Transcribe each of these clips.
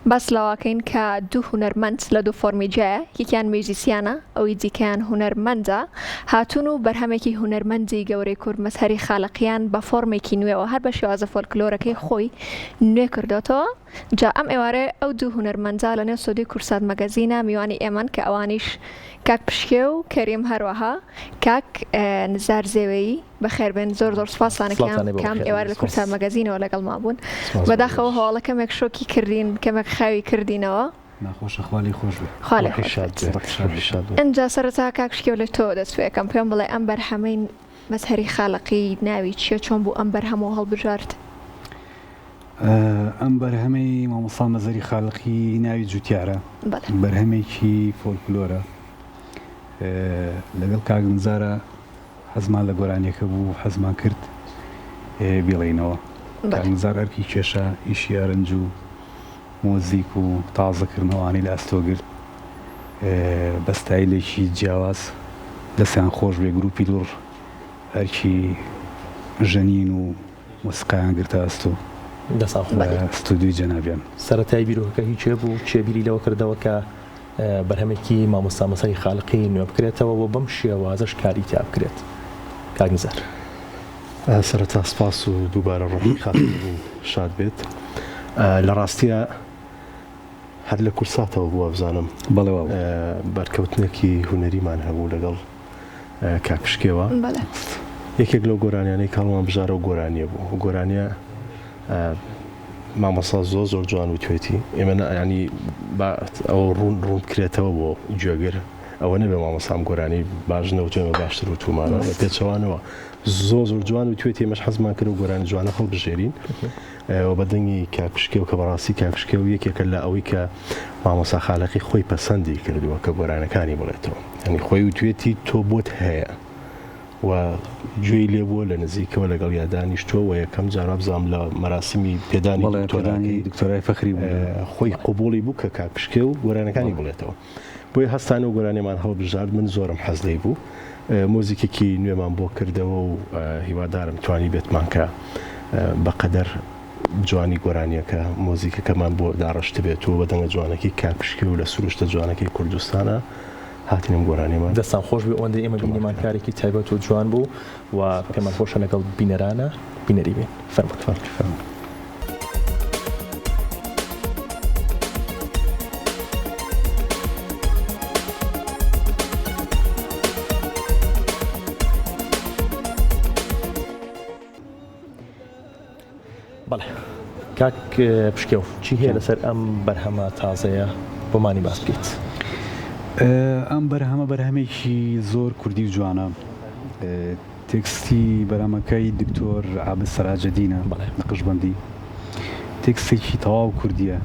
بەس لەواکەین کە دوو هونەرمەند لە دوو فۆرمی جایە، یەکیان میوزیسیانە ئەوی دیکەیان هونەرمەندە، هاتوون و بەرهەمێکی هونەرمەندی گەورەی کورد مەسهەری خاڵقیان بە فۆرمێکی نوێەوە هەر بە شێوازە فۆلکلۆرەکەی خۆی نوێ کردوێتەوە. جا ئەم ئێوارێ ئەو دوو هونەرمەندە لە نێو سۆدی کورسات مەگەزینە میوانی ئێمەن کە ئەوانیش کاک پشکێ و کەریم هەروەها کاک نزار زێوەیی بەخێربێن. زۆر زۆر سوپاسانەکەم کام ئێوارە لە کورسات مەگەزینەوە لەگەڵ مابوون. بەداخەوە هەواڵە کەمێک شۆکی کردین، کەمێک خاوی کردینەوە. ناخۆشە خاڵی خۆش ئەجا سەرەتا کاک پشکێ لە تۆ دەستوێکم پێم بڵێ ئەم بەرهەمەی مەسهەری خاڵقی ناوی چیە، چۆن بوو ئەم بەرهەمەوە هەڵبژارد؟ ئەم بەرهەمەی مامۆستا مەزەری خاڵقی ناوی جوتیارە، بەرهەمێکی فۆلکلۆرە. لەگەڵ کاک نزارە حەزمان لە گۆرانیەکە بوو، حەزمان کرد بێڵێنەوە. کاک نزار ئەرکی کێشە، ئیشی ئەرنج و مۆزیک و تازەکردنەوەوانی لە ئەستۆگرت بە ستایلێکی جیاواز دەستیان خۆش بێ. گروپی دوڕ ئەرکی ژەنین و مۆسیقایان گرتە ئەستۆ ستودیۆی جەنابیان. سەرەتای بیرۆکەکە هیچ بوو چێبیری لەوە کردەوە کە بەرهەمێکی مامۆستا مەسەری خاڵقی نوێ بکرێتەوە و بەم شێوازەش کاری تا بکرێت. کاک نزار سەرەتا سپاس و دووبارە ڕۆحی خاتم بوو شاد بێت. لە ڕاستیە هەر لە کورساتەوە بووە بزانم بەڵێەوە بەرکەوتنێکی هونەریمان هەبوو لەگەڵ کاک پشکێوە. یەکێک لەو گۆرانیانەی کاڵمان بژارە و گۆرانیە بوو. گۆرانیە مامۆستا زۆر جوان و توێتی ئێمە ینی ئەو ڕوون بکرێتەوە بۆ گوێگر. ئەوە نەبێ مامۆستام گۆرانی باش نەوتێمە باشتر و تومانە لە پێچەوانەوە زۆر جوان و توێتی ئێمەش حەزمان کرد و گۆرانی جوانە هەڵبژێرین و بەدەنگی کاک پشکێ و کە بەڕاستی کاک پشکێ و یەکێکە لە ئەوەی کە مامۆستا خاڵقی خۆی پەسەندی کردووە کە گۆرانەکانی بڵێتەوە. ینی خۆی و توێتی تۆ بۆت هەیە و گوێی لێ بووە لە نزیکەوە لەگەڵ یادانیشتۆ و یەکەم جارا بزانام لە مەراسمی پێدانی دکتۆرای فەخری خۆی قبوڵی بوو کە کاک پشکێ و گۆرانەکانی بڵێتەوە. بۆی هەستانە و گۆرانێمان هەڵبژارد. من زۆرم حەز لێی بوو. مۆزیکێکی نوێمان بۆ کردەوە و هیوادارم توانی بێتمان کە بەقەدەر جوانی گۆرانیەکە مۆزیکەکەمان بۆ داڕشت بێت و بەدەنگە جوانەکەی کاک پشکێ و لە سروشتە جوانەکەی کوردستانە هاتینم گۆرانیمان. دەستان خۆش بێ ئەوەندە ئێمە بینیمان کارێکی تایبەت و جوان بوو و پێمان خۆشە لەگەڵ بینەرانە بینەری بێن. فەرموویت. بەڵێ کاک پشکێو چی هەیە لەسەر ئەم بەرهەمە تازەیە بۆمانی باس بکەیت؟ ئەم بەرهەمێکی زۆر کوردی و جوانە. تێکستی بەرهەمەکەی دکتۆر عابد سەراجەدینە نەقشبەندی. تێکستێکی تەواو کوردیە.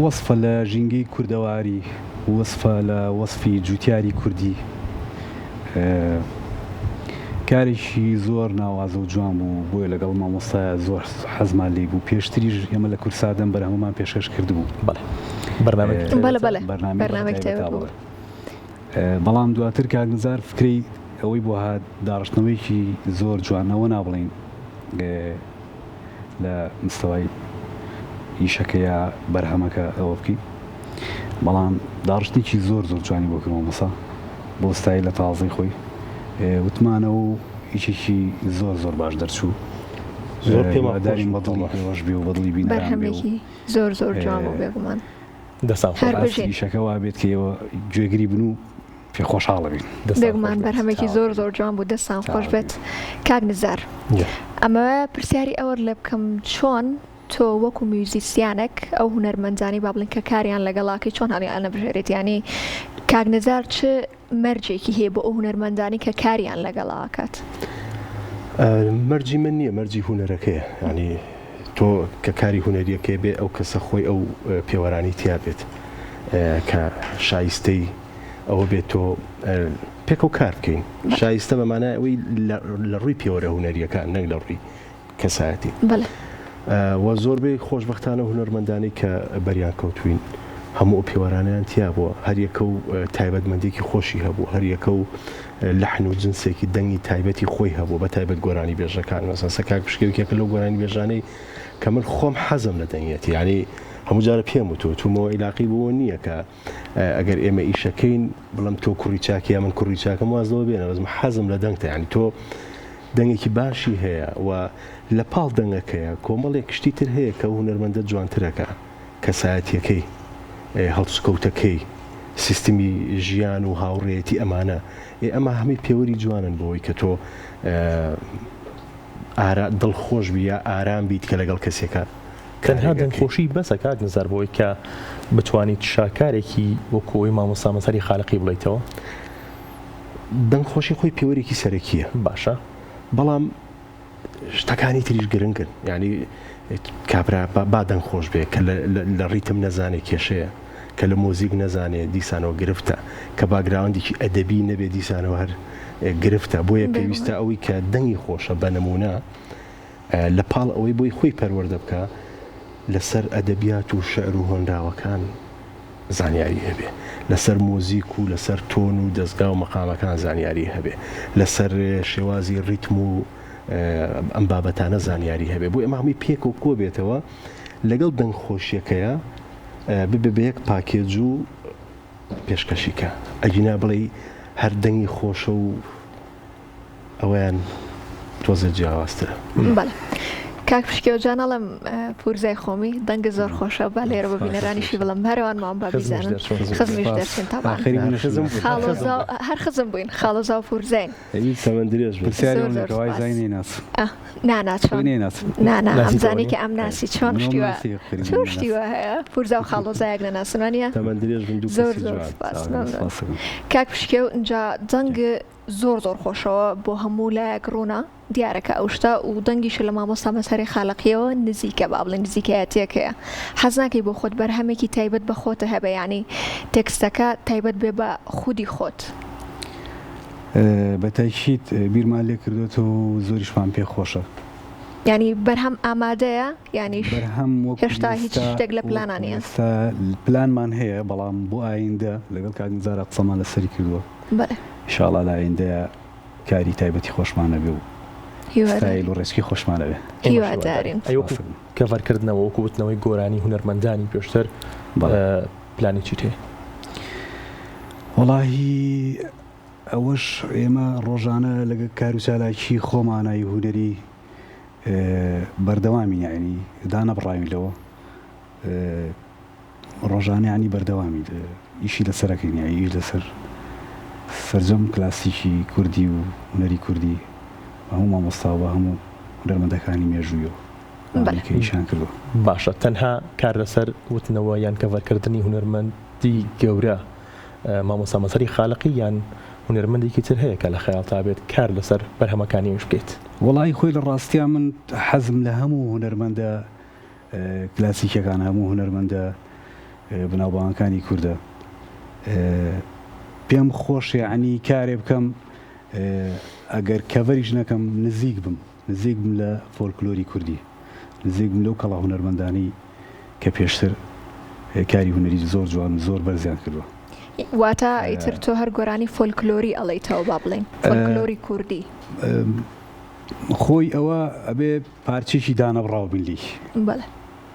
وەسفە لە ژینگەی کوردەواری، وەسفە لە وەسفی جوتیاری کوردی. کارێکی زۆر ناوازە و جوان بوو بۆیە لەگەڵ مامۆستایە زۆر حەزمان لێ بوو. پێشتریش ئێمە لە کورسادەم بەرهەمەمان پێشکەش کردبوو. بەڵام دواتر کاک نزار فکرەی ئەوەی بۆ هات داڕشتنەوەیکی زۆر جوانەوە نابڵێن لە مستەوای ئیشەکەیە بەرهەمەکە ئەوە بکەین، بەڵام داڕشتێکی زۆر جوانی بۆ کردەوە مەسا بۆ ستایل لە تازەی خۆی وتمانە و هیچێکی زۆر باش دەرچوو. زۆر پێمادارین بەدڵی پێوەش بێ و بەدڵی بینەران بێ و زۆر جوان بۆ بێگومان ئیشەکە وا بێت کە ئێوە گوێگری بن و پێ خۆشحاڵە بین. بێگومان بەرهەمێکی زۆر جوان بوو. دەستان خۆش بێت. کاک نزار ئەمە پرسیاری ئەوە لێ بکەم چۆن تۆ وەکو میوزیسیانێک ئەو هونەرمەندانی با بڵین کە کاریان لەگەڵاکەی چۆن هەڵیان نەبژێرێت؟ ینی کاک نزار چ مەرجێکی هەیە بۆ ئەو هونەرمەندانی کە کاریان لەگەڵاکات؟ مەرجی من نییە، مەرجی هونەرەکەیە. ینی تۆ کە کاری هونەریەکەی بێ ئەو کەسە خۆی ئەو پێوەرانی تیا بێت کە شایستەی ئەوە بێت تۆ پێکەوە کار بکەین. شایستە بەمانای ئەوەی لە ڕووی پێوەرە هونەریەکان نەک لە ڕووی کەسایەتی. و زۆربەی خۆشبەختانە هونەرمەندانی کە بەریان کەوتوین هەموو پێوەرانیان تیا بووە. هەریەکە و تایبەتمەندێکی خۆشی هەبوو، هەریەکە و لەحن و جنسێکی دەنگی تایبەتی خۆی هەبوو بە تایبەت گۆرانی بێژەکان. مەسەڵەن کاک پشکێوکێکە لەو گۆرانی بێژانەی کە من خۆم حەزم لە دەنگێتی، یعنی هەموو جارە پێم وتۆ تومەوە عیلاقی بۆ نییە کە ئەگەر ئێمە ئیشەکەین بڵم تۆ کوڕی چاکیە من کوڕی چاکەم وازەوە بێنە بەزم حەزم لە دەنگتە ینی تۆ دەنگێکی باشی هەیە و لە پاڵ دەنگەکەیە کۆمەڵێک شتی تر هەیە کە هونەرمەندە جوانترەکە کەسایەتیەکەی هەڵسوکەوتەکەی سیستمی ژیان و هاوڕێتی ئەمانە ئەمە هەمی پێوەری جوانن بۆی کە تۆ دڵخۆش بی یا ئارام بیت کە لەگەڵ کەسێکە تەنها دەنگخۆشی بەسە کاک نزار بۆی کە بتوانیت شاکارێکی وەکوی مامۆستا مەسەری خاڵقی بڵیتەوە دەنگخۆشی خۆی پێوەرێکی سەرەکیە باشە بەڵام شتەکانی تریش گرنگن ینی کابرا با دەنگخۆش بێ کە لە ڕیتم نەزانێت کێشەیە کە لە مۆزیک نەزانێت دیسانەوە گرفتە کە باگراوندێکی ئەدەبی نەبێت دیسانەوە هەر گرفتە بۆیە پێویستە ئەوەی کە دەنگی خۆشە بە نمونە لە پاڵ ئەوەی بۆی خۆی پەروەردە بکە لەسەر ئەدەبیات و شعر و هۆنداوەکان زانیاری هەبێ لەسەر مۆزیک و لەسەر تۆن و دەستگا و مەقامەکان زانیاری هەبێ لەسەر شێوازی ڕیتم و ئەم بابەتانە زانیاری هەبێ بۆ ئەمە هەمووی پێک و کۆ بێتەوە لەگەڵ دەنگخۆشیەکەیە ببێ بە یەک پاکێج و پێشکەشیکە ئەگینا بڵێ هەر دەنگی خۆشە و ئەویان تۆزە جیاوازترە. بەڵێ کاک پشکێوجان ئەڵم پورزای خۆمی دەنگە زۆر خۆشە بە لێرە ببینەرانیشی بڵم هەروانمان با بیزانن خزمیش دەرچین تامان هەر خزم بووین خاڵۆزا و پورزین ئەمزانی کە ئەم ناسی چۆن شتیوە هەیە پورزا و خاڵۆزایەک نەناسنوانە زۆر زۆر کاک پشکێو اینجا دەنگ زۆر خۆشەوە بۆ هەموو لایەک ڕوونا دیارەکە ئەو شتە و دەنگیش لە مامۆستا مەسەری خاڵقیەوە نزیکە با بڵێن نزیکایەتێکەیە حەزناکەی بۆ خۆت بەرهەمێکی تایبەت بە خۆتە هەبێ ینی تێکستەکە تایبەت بێ بە خودی خۆت بە تاکید بیرمان لێ کردوێت و زۆریشمان پێ خۆشە ینی بەرهەم ئامادەیە یانیش بەرهەم هێشتا هیچ شتێک لە پلانانیە پلانمان هەیە بەڵام بۆ ئایندە لەگەڵ کاکنجارە قسەمان لەسەری کردووە ئینشاڵڵا لە ئایندەیە کاری تایبەتی خۆشمانە بێ و ستایل و ڕێچکی خۆشمانە بێ هیوادارین کەڤەرکردنەوە وەکووتنەوەی گۆرانی هونەرمەندانی پێشتر پلانی چیت هەیە؟ وەڵاهی ئەوەش ئێمە ڕۆژانە لەگە کاروچالاکی خۆمانایی هونەری بەردەوامی یعنی دانەبڕاویلەوە ڕۆژانە ینی بەردەوامی ئیشی لەسەرەکەین یایی لەسەر سەرجەم کلاسیکی کوردی و هونەری کوردی هەموو مامۆستا بە هەموو هونەرمەندەکانی مێژوویەوە کە ئیشان کردووە. باشە تەنها کار لەسەر وتنەوە یان کەڤەرکردنی هونەرمەندی گەورە مامۆستا مەسەری خاڵقی یان هونەرمەندێکی تر هەیە کە لە خەیاڵتا بێت کار لەسەر بەرهەمەکانیش بکەیت؟ وەڵی خۆی لە ڕاستیان من حەزم لە هەموو هونەرمەندە کلاسیکەکان هەموو هونەرمەندە بناوبانگەکانی کووردە پێم خۆش یعنی کارێ بکەم ئەگەر کەڤەریش نەکەم نزیک بم لە فۆلکلۆری کوردی نزیک بم لەو کەڵا هونەرمەندانی کە پێشتر کاری هونەری زۆر جوان زۆر بەرزیان کردووە. واتە ئیتر تۆ هەر گۆرانی فۆلکلۆری ئەڵێیتەوە با بڵێن فۆلکلۆری کوردی خۆی ئەوە ئەبێ پارچێکی دانەبڕاو بینلی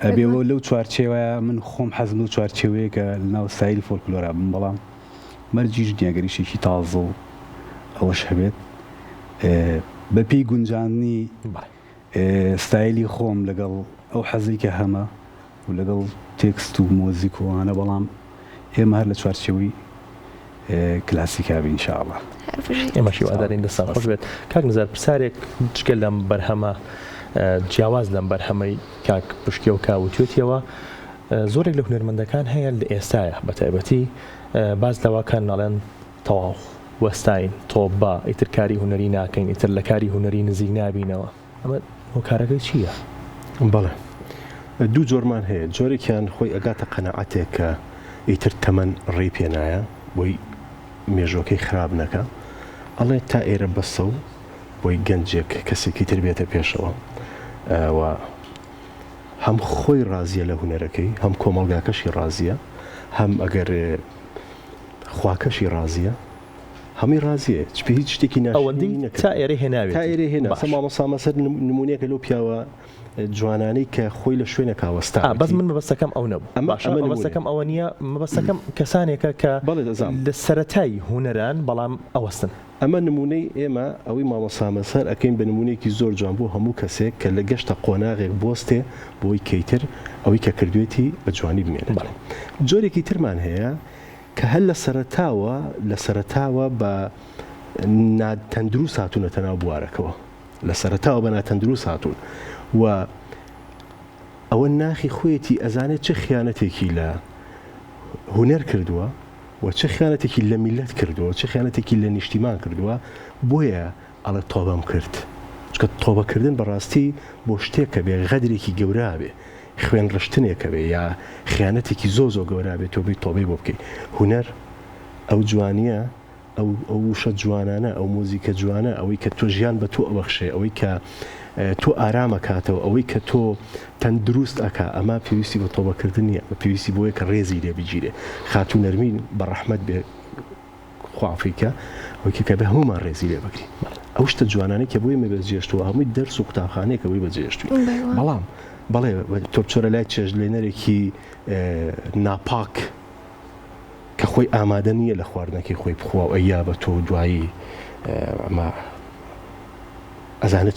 ئەبێەوە لەو چوارچێوەیە من خۆم حەزم لەو چوارچێوەیە کە ناو سایلی فۆلکلۆرا بم بەڵام مەرجیش نیاگەریشێکی تازە و ئەوەش هەبێت بەپی گونجاندنی ستایلی خۆم لەگەڵ ئەو حەزی کە هەمە و لەگەڵ تێکست و مۆزیک وانە بەڵام ئێمە هەر لە چوارچێوەی کلاسیکابی ئینشاءڵڵا ئێمەشی وادارین دەستان خۆش بێت. کاک نزار پرسارێک چکە لەم بەرهەمە جیاواز لەم بەرهەمەی کاک پشکی و کاوتوێتیەوە زۆرێک لە هونەرمەندەکان هەیە لە ئێستایە بە تایبەتی باز لەواکان ناڵێن تەواو وەستاین تۆبا ئیتر کاری هونەری ناکەین ئیتر لە کاری هونەری نزیک نابینەوە ئەمە هۆکارەکەی چییە؟ بەڵێ دوو جۆرمان هەیە جۆرێکیان خۆی ئەگاتە قەنەعەتێک کە ئیتر تەمەن ڕێی پێنایە بۆی مێژۆکەی خراپ نەکە ئەڵێ تا ئێرە بەسە و بۆی گەنجێک کەسێکی تر بێتە پێشەوە و هەم خۆی ڕازیە لە هونەرەکەی هەم کۆمەڵگاکەشی ڕازیە هەم ئەگەر خواکەشی ڕازیە هەمی ڕازیە چ هیچ شتێکی ئەوەندەی تا ئێرە هێناوێت تا ئێرە هێنا مامۆستا مەسەر نمونەیەکە لەو پیاوە جوانانەی کە خۆی لە شوێنە کاوەستا بەس من مەبەستەکەم ئەو نەبوو مەبەستەکەم ئەوە نییە مەبەستەکەم کەسانێکە کە لە سەرەتای هوەران بەڵام ئەوەستن ئەمە نمونەی ئێمە ئەوەی مامۆستا مەسەر ئەەکەین بە نمونەیەکی زۆر جوان بۆ هەموو کەسێک کە لە گەشتە قۆناغێک بۆستێ بۆی کەیتر ئەوەی کە کردوێتی بە جوانی بمێنێت جۆرێکی ترمان هەیە کە هەر لە سەرەتاوە بە ناتەندروست هاتوونەتە ناو بوارەکەەوە لە سەرەتاوە بە ناتەندروست هاتوون و ئەوە ناخی خۆیەتی ئەزانێت چه خیانەتێکی لە هونەر کردووە و چه خیانەتێکی لە میلەت کردووە چه خیانەتێکی لە نیشتیمان کردووە بۆیە ئەڵە تۆبەم کرد چکە تۆبەکردن بەڕاستی بۆ شتێکە بێ غەدرێکی گەورە بێ خوێن ڕشتنێکە بێ یا خیانەتێکی زۆ گەورە بێت تۆبەی تۆبەی بۆ بکەیت هونەر ئەو جوانیە ئەو وشە جوانانە ئەو مۆزیکە جوانە ئەوەی کە تۆ ژیان بە تۆ ئەوەخشێ ئەوەی کە تۆ ئارامە کاتەوە ئەوەی کە تۆ تەندروست ئەکا ئەمە پێویستی بە تۆبەکردن نیە بە پێویستی بۆیە کە ڕێزی لێ بگیرێ خاتون نەرمین بە ڕەحمەت بێ خوافریکە ئەوەی کە بە هەمومان ڕێزی لێ بگری ئەو شتە جوانانەی کە بۆی مەبەجێشتووە هەمووی دەرس و قوتابخانەیەکە بۆی بەجێشتووی بەڵام بەڵێ تۆ بچۆرە لای چێژلێنەرێکی ناپاک کە خۆی ئامادە نییە لە خواردنەکەی خۆی بخوا و ئەیا بە تۆ دوایی ئەمە ئەزانێت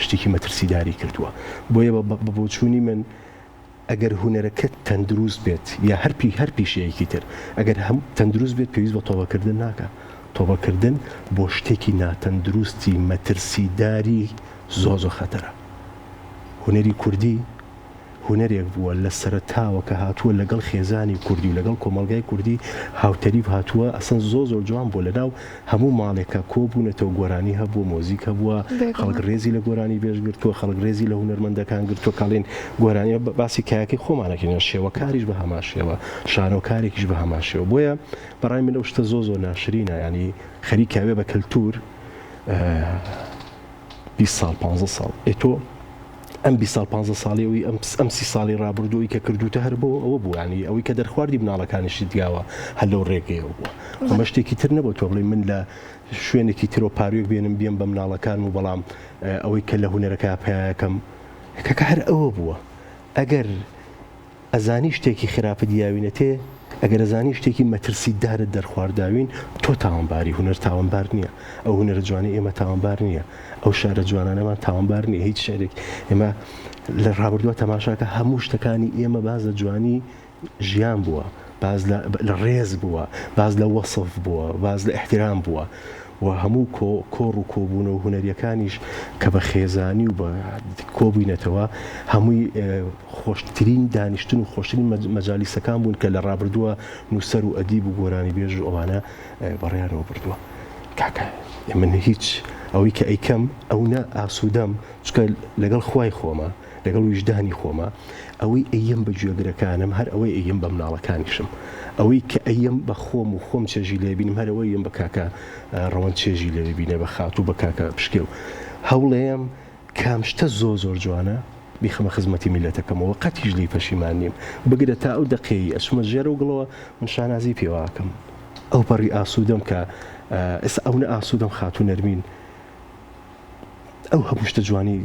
شتێکی مەترسیداری کردووە بۆیە بە بۆچوونی من ئەگەر هونەرەکەت تەندروست بێت یا هەر پیشەیەکی تر ئەگەر هەم تەندروست بێت پێویست بە تۆبەکردن ناکە تۆبەکردن بۆ شتێکی ناتەندروستی مەترسیداری زۆ خەتەرە هونەری کوردی هونەرێک بووە لە سەرەتاوە کە هاتووە لەگەڵ خێزانی کوردی و لەگەڵ کۆمەلگای کوردی هاوتەریف هاتووە ئەسەن زۆر جوان بۆ لەناو هەموو ماڵێکە کۆبوونەتەوە گۆرانی هەبووە مۆزیکە بووە خەڵک ڕێزی لە گۆرانی بێژگرتووە خەڵک ڕێزی لە هونەرمەندەکان گرتووە کاڵێن گۆرانی باسی کایەکەی خۆمانەکەین شێوەکاریش بە هەماشێوە شانۆکارێکیش بە هەماشێوە بۆیە بەڕای من ئەو شتە زۆ ناشرینە ینی خەریکاوێ بە کەلتور 20 ساڵ 15 ساڵ ئێتۆ ئەم 20 ساڵ 15 ساڵیەوەی ئەم 30 ساڵی ڕابردووی کە کردوتە هەر بۆ ئەوە بوو ینی ئەوەی کە دەرخواردی بناڵەکانیشی دیاوە هەر لەو ڕێگەیەوە بووە ئەمە شتێکی تر نەبوو تۆ بڵێ من لە شوێنێکی ترۆ پارێک بێنم بێم بە مناڵەکان و بەڵام ئەوەی کە لە هونەرەکە پێیەکەم کەکە هەر ئەوە بووە ئەگەر ئەزانی شتێکی خراپە دیاوینەتێ ئەگەر ئەزانی شتێکی مەترسیدارت دەرخوارداوین تۆ تاوانباری هونەر تاوانبار نییە ئەو هونەرە جوانی ئێمە تاوانبار نییە ئەو شارە جوانانەمان تاوانبار نییە هیچ شارێک ئێمە لە ڕابردووە تەماشاکە هەموو شتەکانی ئێمە باز لە جوانی ژیان بووە باز لە ڕێز بووە باز لە وەسف بووە باز لە احترام بووە و هەموو کۆڕ و کۆبوون و هونەریەکانیش کە بە خێزانی و بە کۆبووینەتەوە هەمووی خۆشترین دانیشتن و خۆشترین مەجالیسەکان بوون کە لە ڕابردووە نووسەر و ئەدیب و گۆرانی بێژ و ئەوانە بەڕیانەوە بردووە کاکە من هیچ ئەوەی کە ئەیکەم ئەوە ئاسوودەم چکە لەگەڵ خوای خۆمە لەگەڵ ویژدانی خۆمە ئەوەی ئەیم بە گوێگرەکانم هەر ئەوەی ئەیم بە مناڵەکانیشم ئەوەی کە ئەیم بە خۆم و خۆم چێژی لێبینم هەر ئەوەی ئەم بە کاکە ڕەوەند چێژی لێبینێ بە خاتوو بە کاکە پشکێ و هەوڵەیەم کام شتە زۆر جوانە بیخەمە خزمەتی میلەتەکەمەوە قەتیش لی پەشیمان نیم بگرە تا ئەو دەقەی ئەچمە ژێرە و گڵەوە من شانازی پێواکەم ئەو پەڕی ئاسوودەم کە ئێستا ئەوە ئاسوودەم خاتون نەرمین ئەو هەموو شتە جوانی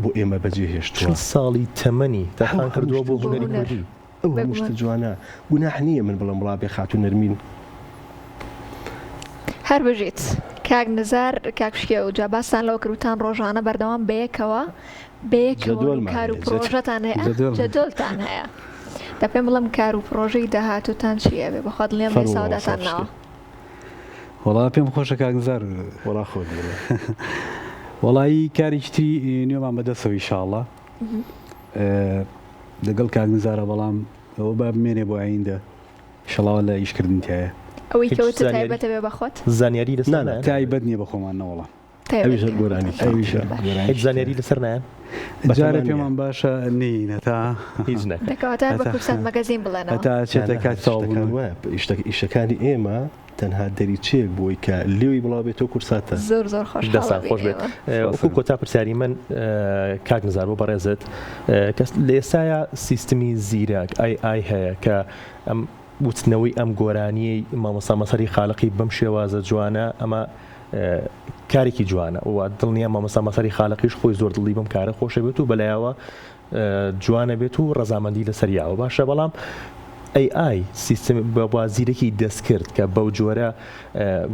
بۆ ئێمە بەجێهێشتووە ساڵی تەمەنی داخان کردووە بۆ هونەری کوردی ئەو هەموو شتە جوانە گوناح نییە من بڵم وڵا بێ خاتون نەرمین هەر بژیت کاک نزار کاکشکێ و جا باسان لەوە کردوتان ڕۆژانە بەردەوام بەیەکەوە کار و پرۆژەتان هەیە جەدۆلتان هەیە دا پێم بڵم کار و پرۆژەی داهاتوتان چیە بێ بەخواد لێم لێ ساوداتانەوە وەڵا پێم خۆشە کاک نزار وەڵا خۆ وەڵایی کاریشتری نوێمان بەدەستەوە ئینشاڵڵا لەگەڵ کاک نزارە بەڵام ئەوە با بمێنێ بۆ ئایندە ئینشاڵڵا لە ئیشکردن تایە ئەوەی کەوتە تایبەتە بێ بەخۆت زانیاری لەسەر تایبەت نییە بە خۆمان نەوەڵا ئەویش گۆرانی هیچ زانیاری لەسەر نایەن جارە پێمان باشە نینە تا هیچ نەک دەکەواتە بە کورسان مەگەزین بڵێنەوە هەتا چێتە کات تاوابوون ئیشەکانی ئێمە تەنها دەریچێک بۆی کە لێوی بڵاو بێتەوە کورساتە زۆر خۆش دەسان خۆش بێت وەکو کۆتا پرسیاری من کاک نزار بۆ بەڕێزت کەس لە ئێستاە سیستمی زیرەک ئای هەیە کە ئەم وتنەوەی ئەم گۆرانیەی مامۆستا مەسەری خاڵقی بەم شێوازە جوانە ئەمە کارێکی جوانە و دڵنیە مامۆستا مەسەری خاڵقیش خۆی زۆر دڵی بەم کارە خۆشە بێت و بەلایەوە جوانە بێت و ڕەزامەندی لەسەریاوە باشە. بەڵام AI سیستم بە زیرەکی دەستکرد کە بەو جۆرە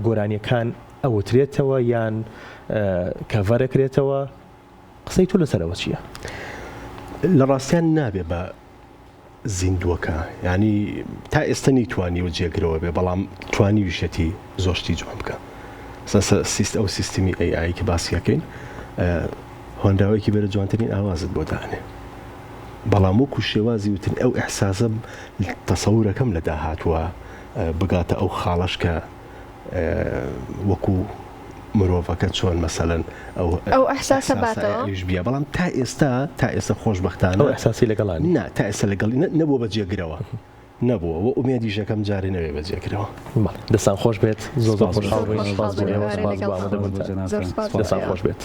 گۆرانیەکان ئەوترێتەوە یان کەڤەرەکرێتەوە، قسەی تۆ لەسەرەوە چییە؟ لە ڕاستیان نابێ بە زیندووەکە، ینی تا ئێستا نیتوانی و جێگرەوە بێ، بەڵام توانی ویشەتی زۆشتی جوان بکە. ئەو سیستمی AI کە باسیەکەین هۆنداوەیەکی بەرە جوانترین ئاوازت بۆ دانێ، بەڵام وەکو شێوازی وتن ئەو ئەحساسم تەسەورەکەم لە داهاتوە بگاتە ئەو خاڵش کە وەکو مرۆڤەکە چۆن مەسەلەن ئەو ئەحساسە باتەوە بیا، بەڵام تا ئێستا خۆشبەختانە ئەو ئەحساسی لەگەڵانی تا ئێستا لەگەڵ نەبووە بەجێگرەوە، نەبووە و ئومێدیشەکەم جارێ نەوێ بەجێگرەوە. دەستان خۆش بێت، زۆر خۆشحاڵ بووین، خۆش دەستان خۆش بێت.